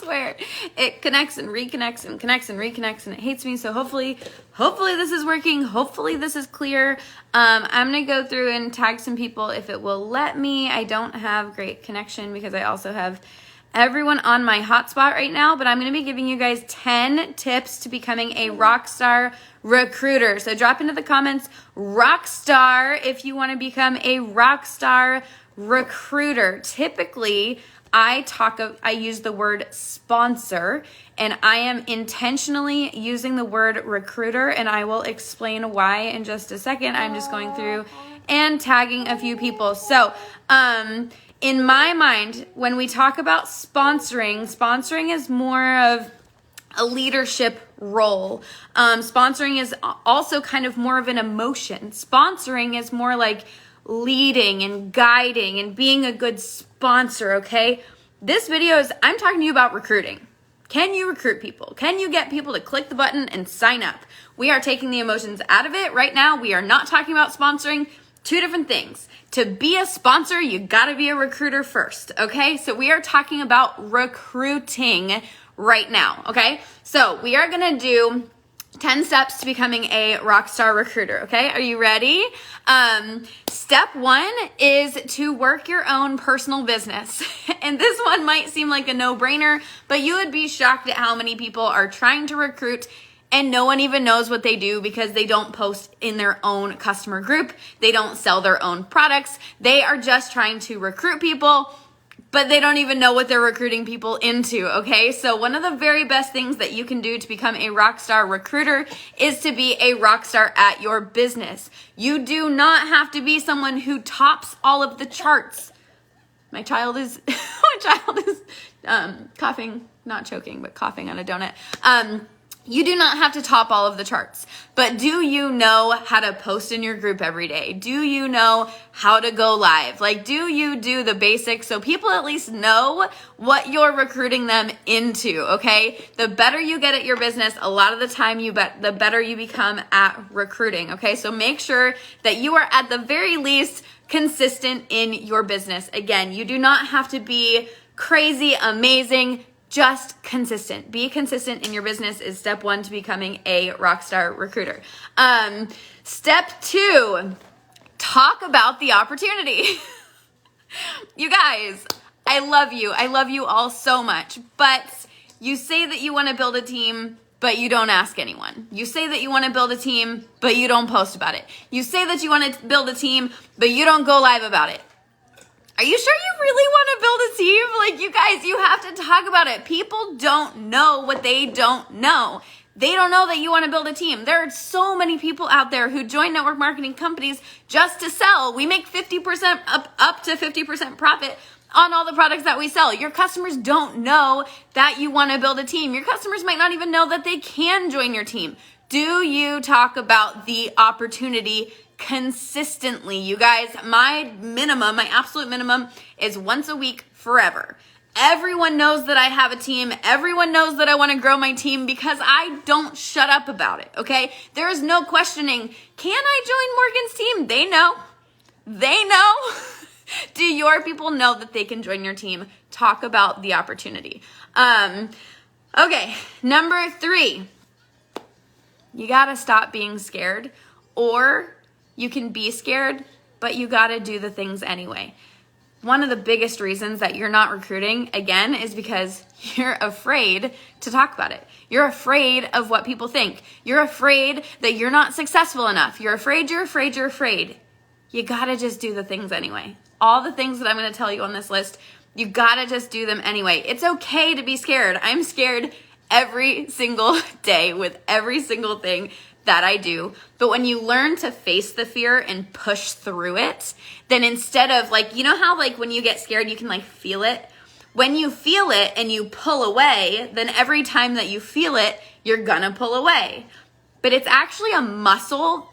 swear it connects and reconnects and connects and reconnects and it hates me. So hopefully this is working. Hopefully this is clear. I'm gonna go through and tag some people if it will let me. I don't have great connection because I also have everyone on my hotspot right now, but I'm gonna be giving you guys 10 tips to becoming a Rockstar recruiter. So drop into the comments Rockstar if you wanna become a Rockstar recruiter. Typically, I use the word sponsor, and I am intentionally using the word recruiter, and I will explain why in just a second. I'm just going through and tagging a few people. So, in my mind, when we talk about sponsoring is more of a leadership role. Sponsoring is also kind of more of an emotion. Sponsoring is more like leading and guiding and being a good sponsor, okay? This video I'm talking to you about recruiting. Can you recruit people? Can you get people to click the button and sign up? We are taking the emotions out of it right now. We are not talking about sponsoring. Two different things. To be a sponsor, you gotta be a recruiter first, okay? So we are talking about recruiting right now, okay? So we are gonna do 10 steps to becoming a Rockstar recruiter, okay? Are you ready? Step 1 is to work your own personal business. And this one might seem like a no-brainer, but you would be shocked at how many people are trying to recruit and no one even knows what they do because they don't post in their own customer group. They don't sell their own products. They are just trying to recruit people, but they don't even know what they're recruiting people into, okay? So one of the very best things that you can do to become a Rockstar recruiter is to be a rockstar at your business. You do not have to be someone who tops all of the charts. My child is coughing, not choking, but coughing on a donut. You do not have to top all of the charts, but do you know how to post in your group every day? Do you know how to go live? Like, do you do the basics so people at least know what you're recruiting them into, okay? The better you get at your business, a lot of the time the better you become at recruiting, okay? So make sure that you are at the very least consistent in your business. Again, you do not have to be crazy, amazing, just consistent. Be consistent in your business is step 1 to becoming a Rockstar recruiter. Step 2, talk about the opportunity. You guys, I love you. I love you all so much, but you say that you want to build a team, but you don't ask anyone. You say that you want to build a team, but you don't post about it. You say that you want to build a team, but you don't go live about it. Are you sure you really want to build a team? Like, you guys, you have to talk about it. People don't know what they don't know. They don't know that you want to build a team. There are so many people out there who join network marketing companies just to sell. We make 50% up to 50% profit on all the products that we sell. Your customers don't know that you want to build a team. Your customers might not even know that they can join your team. Do you talk about the opportunity consistently? You guys, my absolute minimum is once a week forever. Everyone knows that I have a team. Everyone knows that I want to grow my team because I don't shut up about it, okay? There is no questioning, can I join Morgan's team? They know. They know. Do your people know that they can join your team? Talk about the opportunity. Okay, number 3, you got to stop being scared, or you can be scared, but you got to do the things anyway. One of the biggest reasons that you're not recruiting, again, is because you're afraid to talk about it. You're afraid of what people think. You're afraid that you're not successful enough. You're afraid. You got to just do the things anyway. All the things that I'm going to tell you on this list, you got to just do them anyway. It's okay to be scared. I'm scared every single day with every single thing that I do. But when you learn to face the fear and push through it, then instead of you know how when you get scared, you can feel it? When you feel it and you pull away, then every time that you feel it, you're gonna pull away. But it's actually a muscle,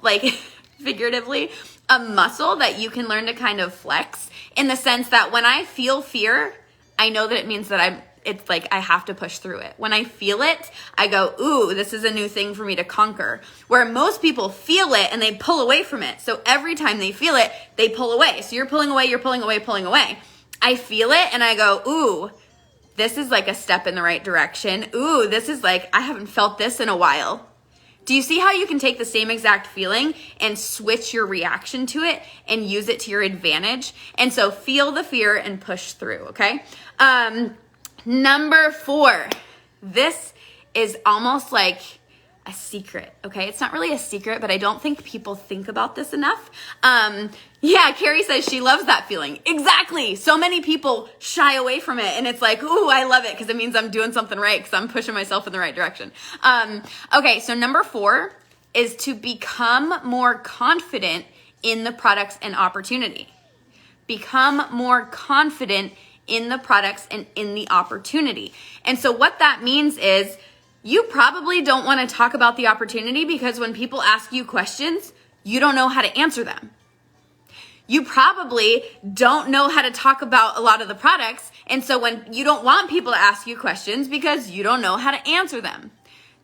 figuratively, a muscle that you can learn to kind of flex, in the sense that when I feel fear, I know that it means that I have to push through it. When I feel it, I go, ooh, this is a new thing for me to conquer. Where most people feel it and they pull away from it. So every time they feel it, they pull away. So you're pulling away, pulling away. I feel it and I go, ooh, this is like a step in the right direction. Ooh, this is like, I haven't felt this in a while. Do you see how you can take the same exact feeling and switch your reaction to it and use it to your advantage? And so feel the fear and push through, okay? Number 4, this is almost like a secret, okay? It's not really a secret, but I don't think people think about this enough. Yeah, Carrie says she loves that feeling. Exactly. So many people shy away from it, and it's like, ooh, I love it because it means I'm doing something right because I'm pushing myself in the right direction. Okay, so number 4 is to become more confident in the products and opportunity. Become more confident in the products and in the opportunity. And so what that means is you probably don't want to talk about the opportunity because when people ask you questions, you don't know how to answer them. You probably don't know how to talk about a lot of the products. And so when you don't want people to ask you questions because you don't know how to answer them.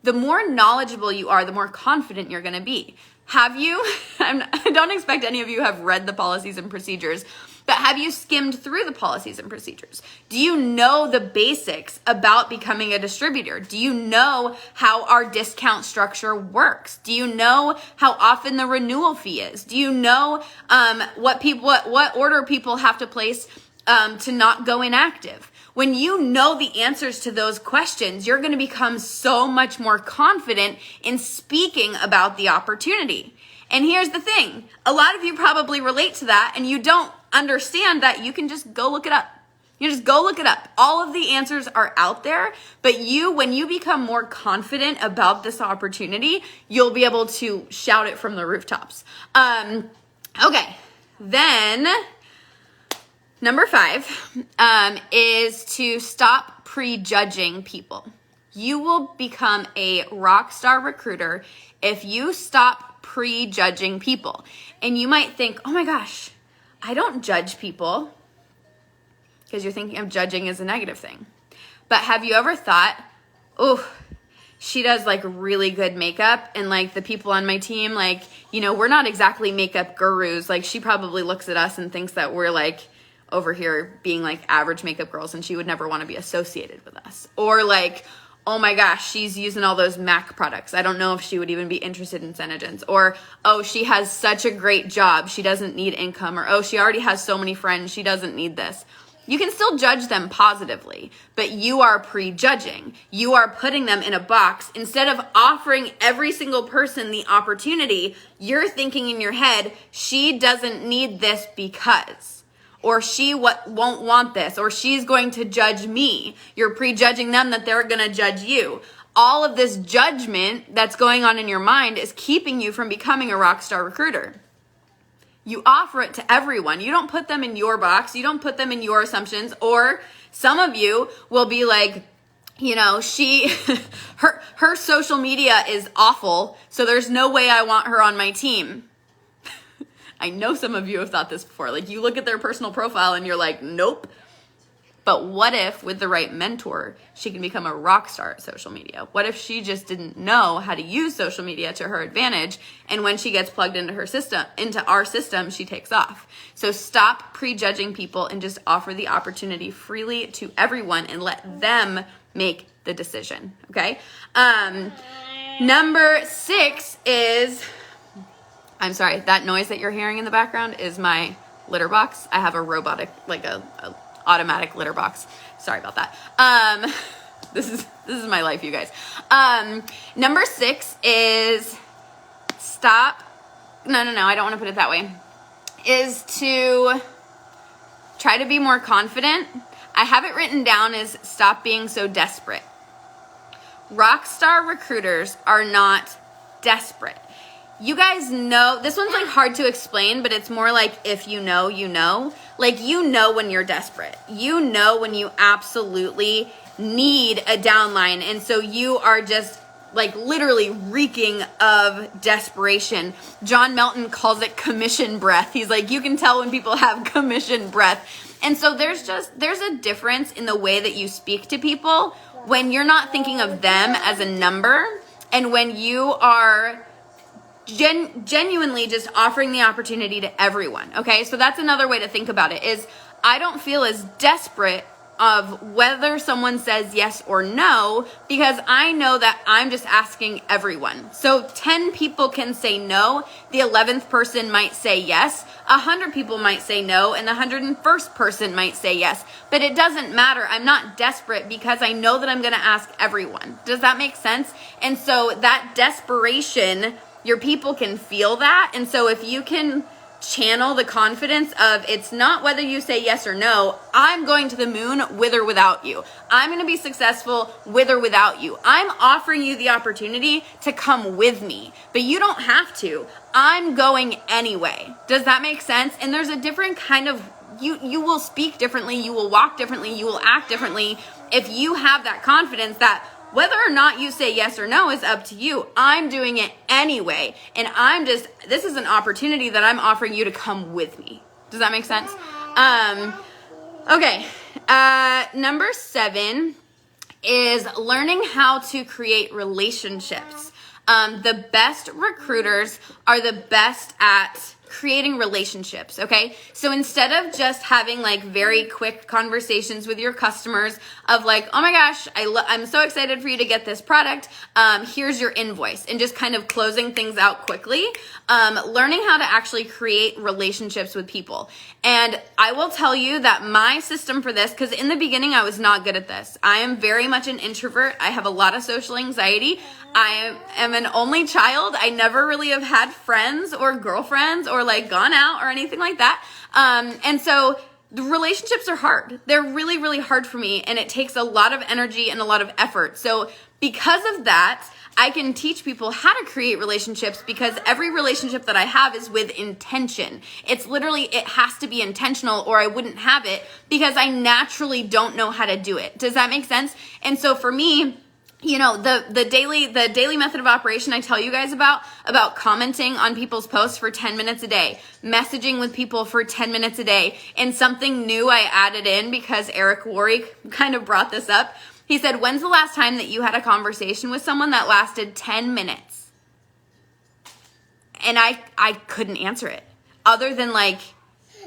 The more knowledgeable you are, the more confident you're going to be. Have you, I don't expect any of you have read the policies and procedures, but have you skimmed through the policies and procedures? Do you know the basics about becoming a distributor? Do you know how our discount structure works? Do you know how often the renewal fee is? Do you know what order people have to place to not go inactive? When you know the answers to those questions, you're going to become so much more confident in speaking about the opportunity. And here's the thing. A lot of you probably relate to that and you don't understand that you can just go look it up. You just go look it up. All of the answers are out there, but when you become more confident about this opportunity, you'll be able to shout it from the rooftops. Okay, then number 5 is to stop prejudging people. You will become a rockstar recruiter if you stop prejudging people. And you might think, oh my gosh, I don't judge people, because you're thinking of judging as a negative thing. But have you ever thought, oh, she does like really good makeup, and like the people on my team, like, you know, we're not exactly makeup gurus. Like she probably looks at us and thinks that we're like over here being like average makeup girls and she would never want to be associated with us. Or like, oh my gosh, she's using all those MAC products. I don't know if she would even be interested in SeneGence. Or, oh, she has such a great job. She doesn't need income. Or, oh, she already has so many friends. She doesn't need this. You can still judge them positively, but you are prejudging. You are putting them in a box. Instead of offering every single person the opportunity, you're thinking in your head, she doesn't need this because. Or she won't want this, or she's going to judge me. You're prejudging them that they're going to judge you. All of this judgment that's going on in your mind is keeping you from becoming a rockstar recruiter. You offer it to everyone. You don't put them in your box. You don't put them in your assumptions. Or some of you will be like, you know, her social media is awful, so there's no way I want her on my team. I know some of you have thought this before. Like you look at their personal profile and you're like, nope. But what if with the right mentor, she can become a rock star at social media? What if she just didn't know how to use social media to her advantage? And when she gets plugged into our system, she takes off. So stop prejudging people and just offer the opportunity freely to everyone and let them make the decision. Okay. Number 6 is, I'm sorry, that noise that you're hearing in the background is my litter box. I have a robotic, like a automatic litter box. Sorry about that. This is my life, you guys. Number 6 is stop. No, I don't want to put it that way. Is to try to be more confident. I have it written down as stop being so desperate. Rockstar recruiters are not desperate. You guys know, this one's like hard to explain, but it's more like if you know, you know. Like you know when you're desperate. You know when you absolutely need a downline. And so you are just like literally reeking of desperation. John Melton calls it commission breath. He's like, you can tell when people have commission breath. And so there's a difference in the way that you speak to people when you're not thinking of them as a number and when you are genuinely just offering the opportunity to everyone. Okay, so that's another way to think about it is I don't feel as desperate of whether someone says yes or no, because I know that I'm just asking everyone. So 10 people can say no, the 11th person might say yes, 100 people might say no, and the 101st person might say yes. But it doesn't matter. I'm not desperate because I know that I'm going to ask everyone. Does that make sense? And so that desperation, your people can feel that. And so if you can channel the confidence of, it's not whether you say yes or no, I'm going to the moon with or without you. I'm going to be successful with or without you. I'm offering you the opportunity to come with me, but you don't have to. I'm going anyway. Does that make sense? And there's a different kind of, you will speak differently, you will walk differently, you will act differently if you have that confidence that whether or not you say yes or no is up to you. I'm doing it anyway. And this is an opportunity that I'm offering you to come with me. Does that make sense? Okay. Number 7 is learning how to create relationships. The best recruiters are the best at creating relationships, okay? So instead of just having like very quick conversations with your customers of like, oh my gosh, I'm so excited for you to get this product, here's your invoice, and just kind of closing things out quickly, learning how to actually create relationships with people. And I will tell you that my system for this, because in the beginning I was not good at this. I am very much an introvert. I have a lot of social anxiety. I am an only child. I never really have had friends or girlfriends or like gone out or anything like that. And so the relationships are hard. They're really, really hard for me, and it takes a lot of energy and a lot of effort. So because of that, I can teach people how to create relationships, because every relationship that I have is with intention. It's literally, it has to be intentional or I wouldn't have it, because I naturally don't know how to do it. Does that make sense? And so for me, you know, the daily method of operation I tell you guys about commenting on people's posts for 10 minutes a day, messaging with people for 10 minutes a day, and something new I added in because Eric Warwick kind of brought this up. He said, when's the last time that you had a conversation with someone that lasted 10 minutes? And I couldn't answer it, other than like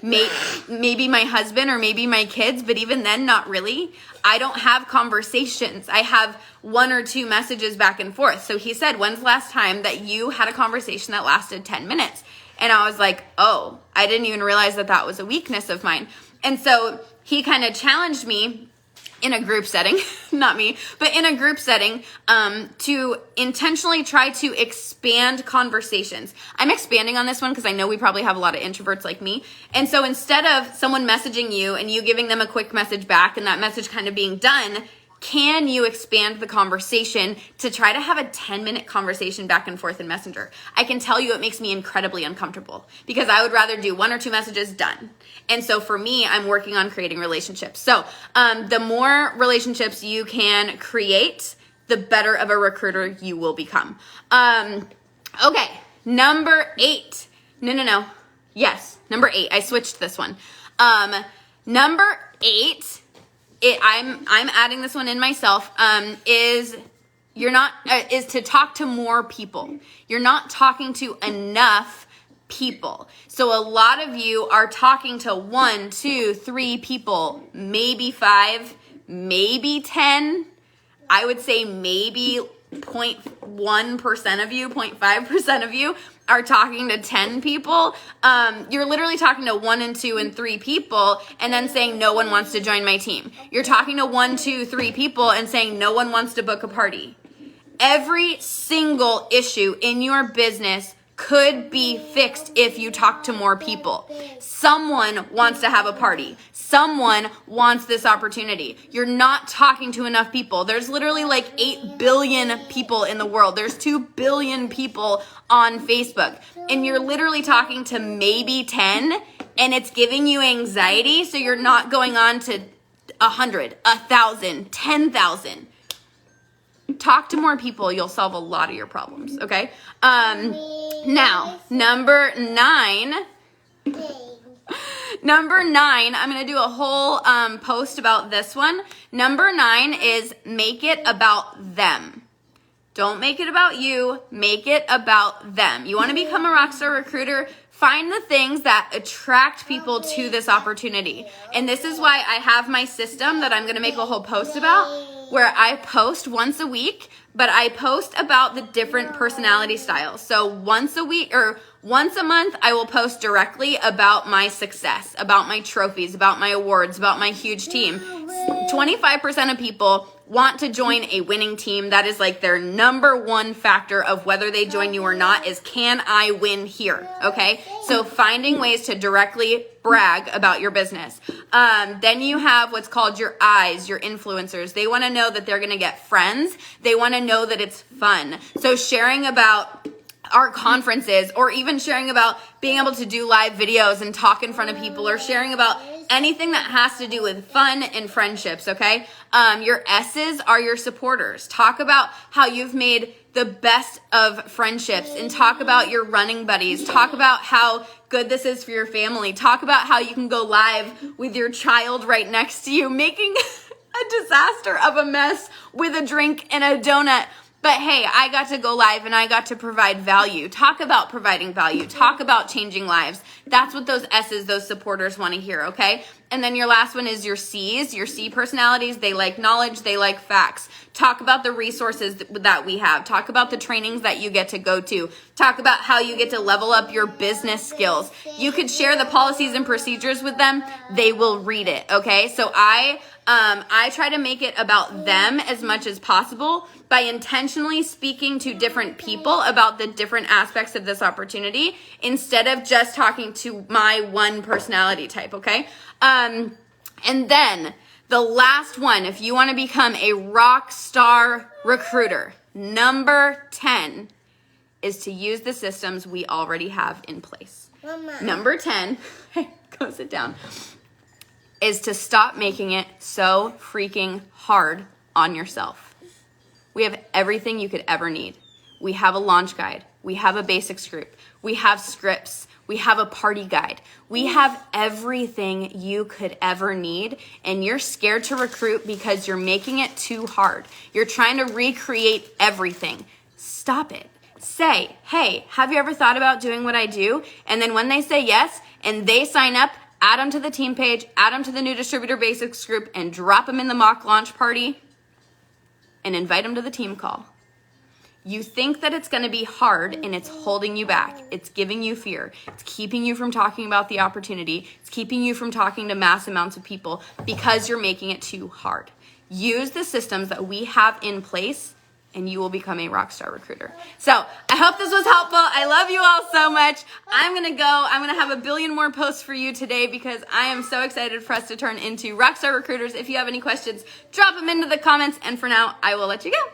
maybe my husband or maybe my kids, but even then, not really. I don't have conversations. I have 1 or 2 messages back and forth. So he said, when's the last time that you had a conversation that lasted 10 minutes? And I was like, oh, I didn't even realize that that was a weakness of mine. And so he kind of challenged me in a group setting, not me, but in a group setting, to intentionally try to expand conversations. I'm expanding on this one because I know we probably have a lot of introverts like me. And so instead of someone messaging you and you giving them a quick message back and that message kind of being done, can you expand the conversation to try to have a 10-minute conversation back and forth in Messenger? I can tell you it makes me incredibly uncomfortable, because I would rather do 1 or 2 messages done. And so for me, I'm working on creating relationships. So the more relationships you can create, the better of a recruiter you will become. Okay, number 8. No. Yes, number 8. I switched this one. Number 8. I'm adding this one in myself, is to talk to more people. You're not talking to enough people. So a lot of you are talking to 1, 2, 3 people, maybe 5, maybe 10. I would say maybe 0.1% of you, 0.5% of you are talking to 10 people. You're literally talking to 1 and 2 and 3 people and then saying no one wants to join my team. You're talking to 1, 2, 3 people and saying no one wants to book a party. Every single issue in your business could be fixed if you talk to more people. Someone wants to have a party. Someone wants this opportunity. You're not talking to enough people. There's literally like 8 billion people in the world. There's 2 billion people on Facebook. And you're literally talking to maybe 10, and it's giving you anxiety, so you're not going on to 100, 1,000, 10,000. Talk to more people. You'll solve a lot of your problems, okay? Now, number 9. Number 9, I'm going to do a whole post about this one. Number 9 is make it about them. Don't make it about you. Make it about them. You want to become a Rockstar recruiter? find the things that attract people to this opportunity. And this is why I have my system that I'm going to make a whole post about, where I post once a week, but I post about the different personality styles. So once a week or once a month, I will post directly about my success, about my trophies, about my awards, about my huge team. 25% of people want to join a winning team. That is like their number one factor of whether they join you or not is, can I win here? Okay. So finding ways to directly brag about your business. Then you have what's called your eyes, your influencers. They want to know that they're going to get friends. They want to know that it's fun. So sharing about our conferences, or even sharing about being able to do live videos and talk in front of people, or sharing about anything that has to do with fun and friendships, okay? Your S's are your supporters. Talk about how you've made the best of friendships, and talk about your running buddies. Talk about how good this is for your family. Talk about how you can go live with your child right next to you, making a disaster of a mess with a drink and a donut. But hey, I got to go live and I got to provide value. Talk about providing value. Talk about changing lives. That's what those S's, those supporters want to hear, okay? And then your last one is your C's, your C personalities. They like knowledge. They like facts. Talk about the resources that we have. Talk about the trainings that you get to go to. Talk about how you get to level up your business skills. You could share the policies and procedures with them. They will read it, okay? So I try to make it about them as much as possible by intentionally speaking to different people about the different aspects of this opportunity instead of just talking to my one personality type, okay? And then the last one, if you want to become a rock star recruiter, number 10 is to use the systems we already have in place. Mama. Number 10, go sit down, is to stop making it so freaking hard on yourself. We have everything you could ever need. We have a launch guide. We have a basics group. We have scripts. We have a party guide. We have everything you could ever need, and you're scared to recruit because you're making it too hard. You're trying to recreate everything. Stop it. Say, hey, have you ever thought about doing what I do? And then when they say yes and they sign up, add them to the team page, add them to the new distributor basics group, and drop them in the mock launch party and invite them to the team call. You think that it's going to be hard, and it's holding you back. It's giving you fear. It's keeping you from talking about the opportunity. It's keeping you from talking to mass amounts of people because you're making it too hard. Use the systems that we have in place, and you will become a rockstar recruiter. So I hope this was helpful. I love you all so much. I'm going to go. I'm going to have a billion more posts for you today because I am so excited for us to turn into rockstar recruiters. If you have any questions, drop them into the comments. And for now, I will let you go.